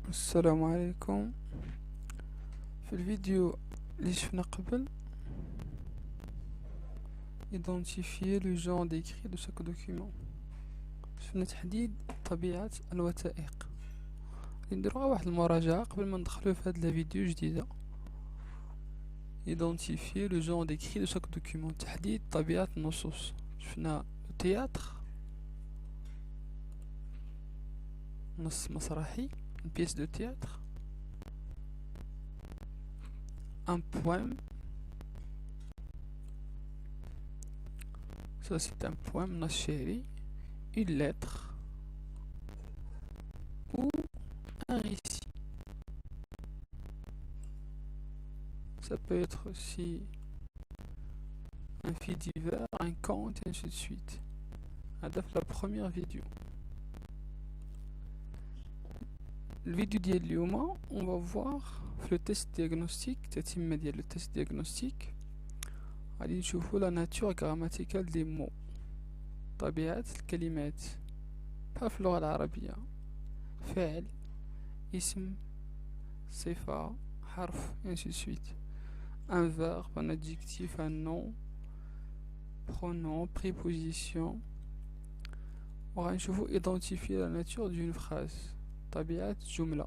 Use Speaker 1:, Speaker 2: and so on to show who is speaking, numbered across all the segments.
Speaker 1: السلام عليكم. في الفيديو اللي شفنا قبل identifier le genre décrit de chaque document. شفنا تحديد طبيعة الوثائق. نديرو واحد المراجعة قبل ما ندخلو في هاد الفيديو جديدة. identifier le genre décrit de chaque document. تحديد طبيعة النصوص. شفنا التياتر، نص مسرحي، une pièce de théâtre, un poème, ça c'est un poème, نص شعري, une lettre ou un récit. Ça peut être aussi un fait divers, un conte, et ainsi de suite. هذا في la première vidéo. الفيديو ديال اليوم on va voir في le test diagnostic، تتمة ديال le test diagnostic غادي نشوفو la nature grammaticale des mots، طبيعة الكلمات بحال في اللغة العربية، فعل، اسم، صفة، حرف، ainsi de suite. Un verbe, un adjectif, un nom, pronom, préposition. وغادي نشوفو identifier la nature d'une phrase، طبيعة جملة.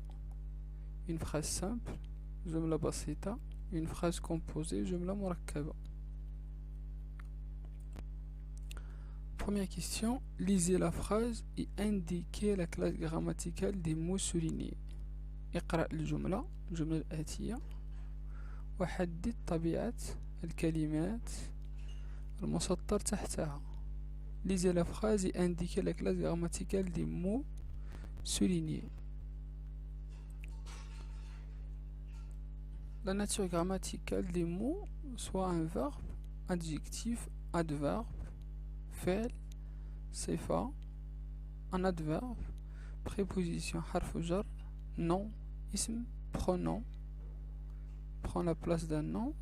Speaker 1: Une phrase simple، جملة بسيطة. Une phrase composée، جملة مركبة. Première question, lisez la phrase et indiquez la classe grammaticale des mots soulignés. اقرأ الجملة الآتية وحدد طبيعة الكلمات المسطر تحتها. Lisez la phrase et indiquez la classe grammaticale des mots soulignés. La nature grammaticale des mots, soit un verbe, adjectif, adverbe, فعل، صفة، un adverbe, préposition حرف جر، nom، اسم، pronom, prend la place d'un nom,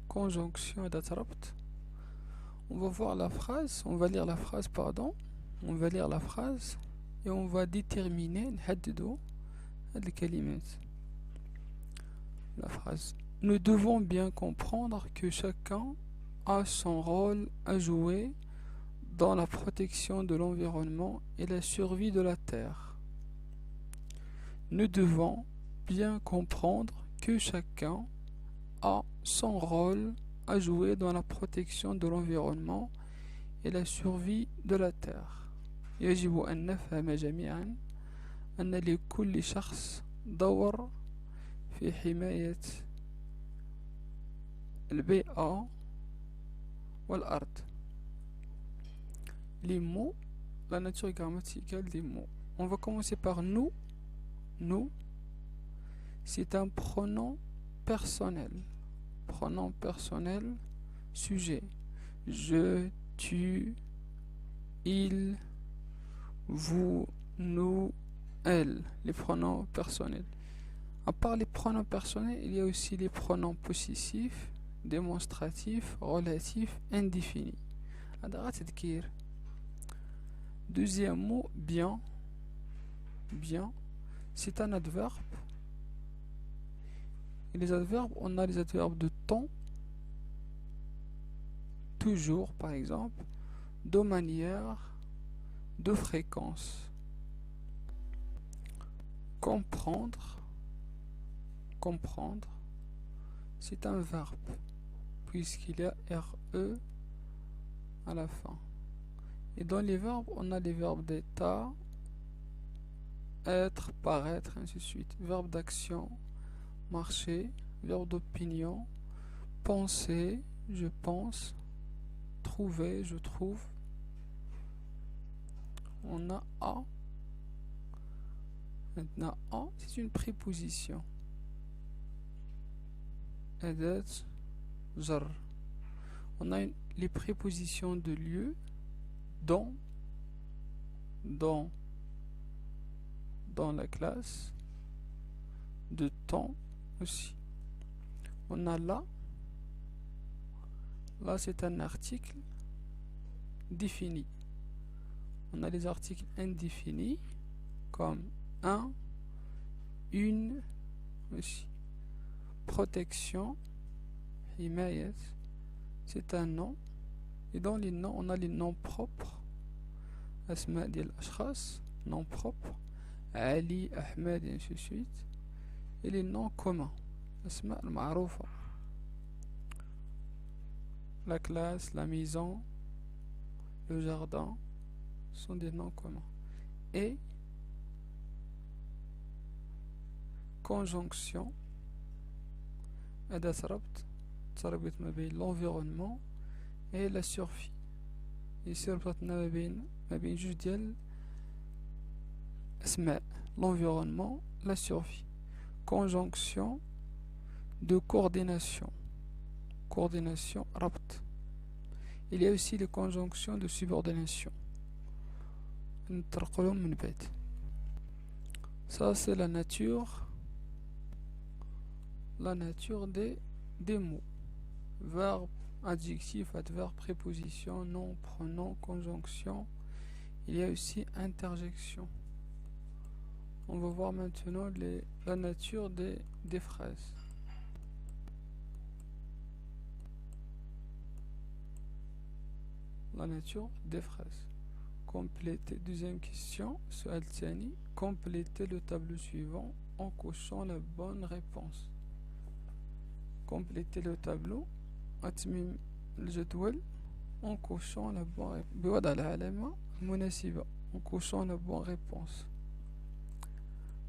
Speaker 1: conjonction أداة ربط. On va voir la phrase, on va lire la phrase, pardon, on va lire la phrase et on va déterminer نحددو هاد الكلمات. La phrase. Nous devons bien comprendre que chacun a son rôle à jouer dans la protection de l'environnement et la survie de la Terre. Nous devons bien comprendre que chacun a son rôle à jouer dans la protection de l'environnement et la survie de la Terre. يجب أن نفهم جميعا أن لكل شخص دور في حماية البيئة والأرض. Les mots, la nature grammaticale des mots. On va commencer par nous. Nous, c'est un pronom personnel. Pronom personnel, sujet. Je, tu, il, vous, nous, elle. Les pronoms personnels. À part les pronoms personnels, il y a aussi les pronoms possessifs, démonstratifs, relatifs, indéfinis. Deuxième mot, bien. Bien, c'est un adverbe. Et les adverbes, on a les adverbes de temps, toujours par exemple, de manière, de fréquence. Comprendre. Comprendre, c'est un verbe puisqu'il y a RE à la fin. Et dans les verbes, on a les verbes d'état, être, paraître, ainsi de suite. Verbe d'action, marcher. Verbe d'opinion, penser, je pense. Trouver, je trouve. On a A. Maintenant, A, c'est une préposition. أداة جر. On a les prépositions de lieu, dans la classe, de temps aussi. On a là c'est un article défini. On a les articles indéfinis comme un, une aussi. Protection, himayat, c'est un nom. Et dans les noms, on a les noms propres. Asma diyal ashkhas, nom propre. Ali, Ahmed, et ainsi de suite. Et les noms communs. Asma al-ma'roufa. La classe, la maison, le jardin sont des noms communs. Et conjonction, adat rabt, تربط ما بين l'environnement et la survie. Ici ربطنا ما بين جوج ديال اسماء l'environnement, la survie. Conjonction de coordination. Coordination rabt. Il y a aussi les conjonctions de subordination. Ça c'est la nature des mots. Verbe, adjectif, adverbe, préposition, nom, pronom, conjonction. Il y a aussi interjection. On va voir maintenant la nature des phrases. La nature des phrases. Complétez, deuxième question, Su'al Thani, complétez le tableau suivant en cochant la bonne réponse. Complétez le tableau, أتمم الجدول en cochant la bonne réponse. بوضع العلامة المناسبة en cochant la bonne réponse.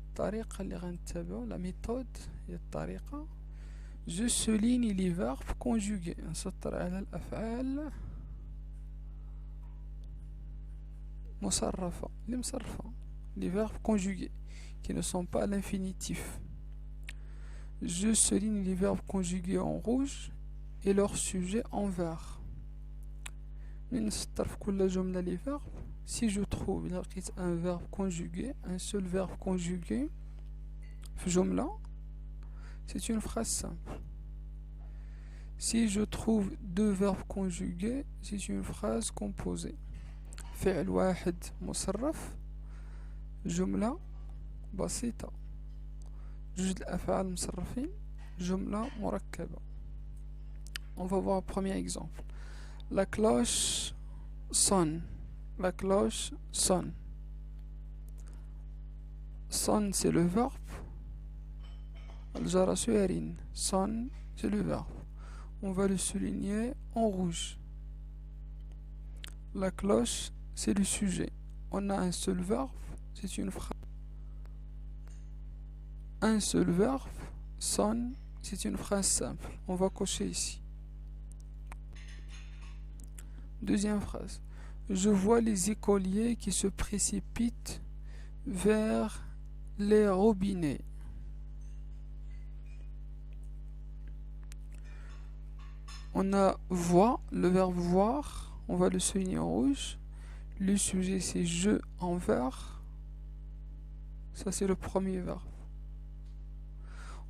Speaker 1: الطريقة اللي غنتبعو la méthode هي الطريقة. Je souligne les verbes conjugués. نسطر على الأفعال مصرفة اللي مصرفة les verbes conjugués qui ne sont pas à l'infinitif. Je souligne les verbes conjugués en rouge et leur sujet en vert. من نسطر في كل جملة les verbes. Si je trouve إلا لقيت un verbe conjugué, un seul verbe conjugué في جملة, c'est une phrase simple. Si je trouve deux verbes conjugués, c'est une phrase composée. فعل واحد مصرف جملة بسيطة. جوج الأفعال مصرفين جملة مركبة. On va voir un premier exemple. La cloche sonne. La cloche sonne. Sonne c'est le verbe. الجرس يرن. Sonne c'est le verbe. On va le souligner en rouge. La cloche c'est le sujet. On a un seul verbe, c'est une phrase. Un seul verbe, sonne, c'est une phrase simple. On va cocher ici. Deuxième phrase. Je vois les écoliers qui se précipitent vers les robinets. On a voit, le verbe voir, on va le souligner en rouge. Le sujet c'est je en vert. Ça c'est le premier verbe.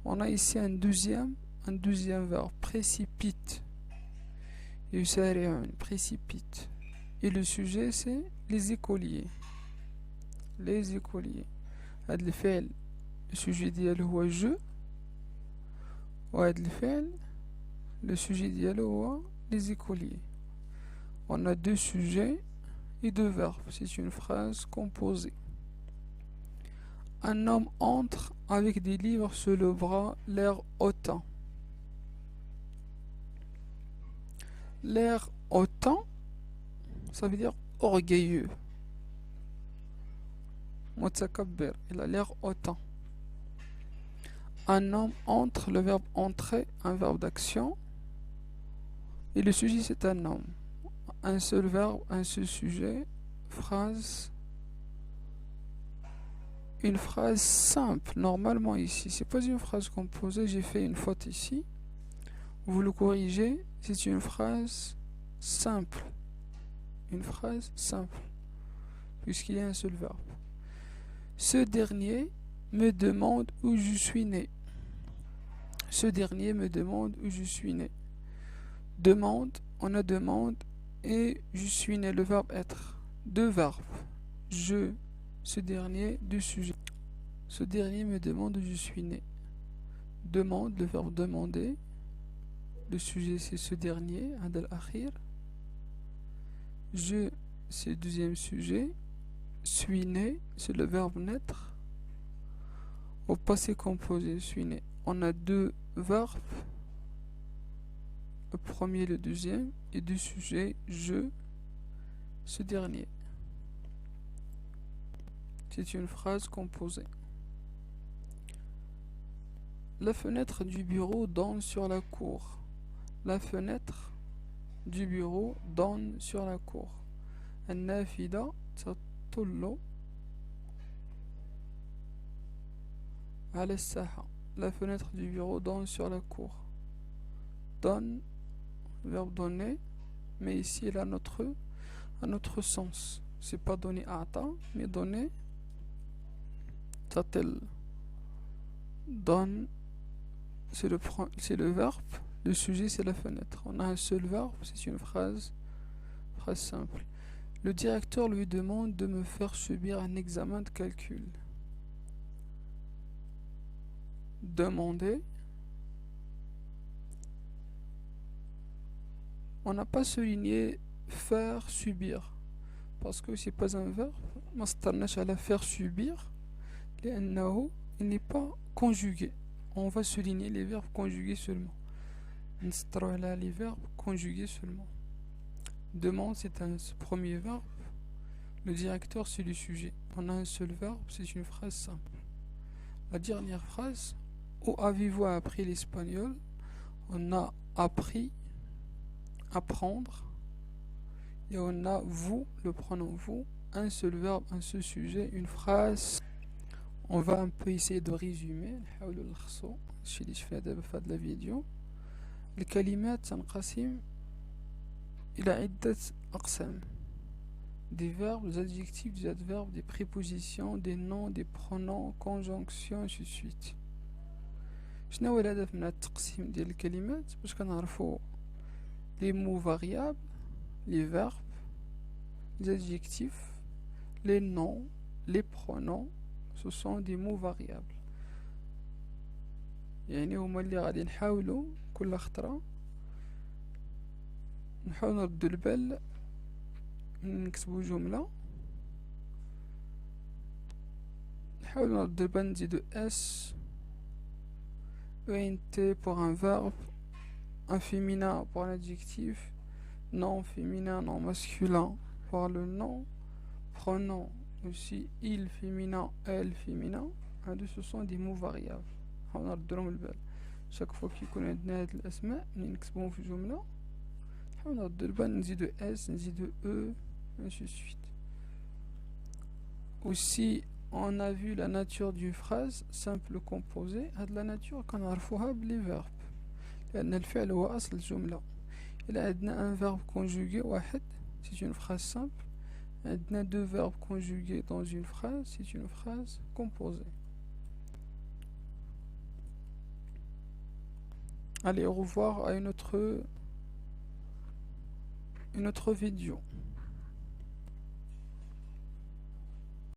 Speaker 1: On a ici un deuxième verbe, précipite. Précipite. Et le sujet c'est les écoliers. Les écoliers. هاد الفعل le sujet ديالو هو je. وهاد الفعل le sujet ديالو هو les écoliers. On a deux sujets et deux verbes. C'est une phrase composée. Un homme entre avec des livres sur le bras, l'air hautain. L'air hautain, ça veut dire orgueilleux. Mutakabbir, il a l'air hautain. Un homme entre, le verbe entrer, un verbe d'action. Et le sujet c'est un homme. Un seul verbe, un seul sujet, phrase. Une phrase simple, normalement ici. C'est pas une phrase composée, j'ai fait une faute ici. Vous le corrigez, c'est une phrase simple. Une phrase simple. Puisqu'il y a un seul verbe. Ce dernier me demande où je suis né. Ce dernier me demande où je suis né. Demande, on a demande et je suis né, le verbe être. Deux verbes. Je, ce dernier, deux sujets. Ce dernier me demande où je suis né. Demande, le verbe demander. Le sujet c'est ce dernier, هذا الأخير. Je, c'est le deuxième sujet. Suis né, c'est le verbe naître. Au passé composé, suis né. On a deux verbes. Le premier et le deuxième. Et deux sujets, je, ce dernier. C'est une phrase composée. La fenêtre du bureau donne sur la cour. La fenêtre du bureau donne sur la cour. النافذة تطل على الساحة. La fenêtre du bureau donne sur la cour. Donne, verbe donner, mais ici il a un autre sens. C'est pas donner ata, mais donner tatel. Donne, c'est le verbe. Le sujet c'est la fenêtre. On a un seul verbe, c'est une phrase simple. Le directeur lui demande de me faire subir un examen de calcul. Demander. On n'a pas souligné faire subir parce que c'est pas un verbe. ما استناش على faire subir لأنه il n'est pas conjugué. On va souligner les verbes conjugués seulement. نسطروا على les verbes conjugués seulement. Demande, c'est un premier verbe. Le directeur, c'est le sujet. On a un seul verbe, c'est une phrase simple. La dernière phrase, où avez-vous appris l'espagnol? On a appris, apprendre. Et on a vous, le pronom vous, un seul verbe, un seul sujet, une phrase. On va un peu essayer de résumer. نحاولوا نلخصوا الشيء اللي شفناه دابا في هاد الفيديو. الكلمات تنقسم إلى عدة أقسام. Des verbes, des adjectifs, des adverbes, des prépositions, des noms, des pronoms, conjonctions, ainsi de suite. شنو هو الهدف من التقسيم ديال الكلمات؟ باش كنعرفوا les mots variables, les verbes, les adjectifs, les noms, les pronoms, ce sont des mots variables. يعني هما اللي غادي نحاولوا كل خطرة نحاول نردو البال نكتبو جملة، نحاول نردو البال نزيدو اس ENT pour un verbe, un féminin pour un adjectif, non féminin, non masculin pour le nom, pronom aussi, il féminin, elle féminin. Ce sont des mots variables. نردلهم البال chaque fois كيكون عندنا هاد الأسماء ملي نكتبوهم في جملة نحاول نردو البال نزيدو اس نزيدو e ainsi de suite. Aussi on a vu la nature d'une phrase simple composée. هاد la nature كنعرفوها بلي verbe لأن الفعل هو أصل الجملة. إلا عندنا un verbe conjugué واحد c'est une phrase simple. عندنا deux verbes conjugués dans une phrase c'est une phrase composée. Allez, au revoir à une autre vidéo.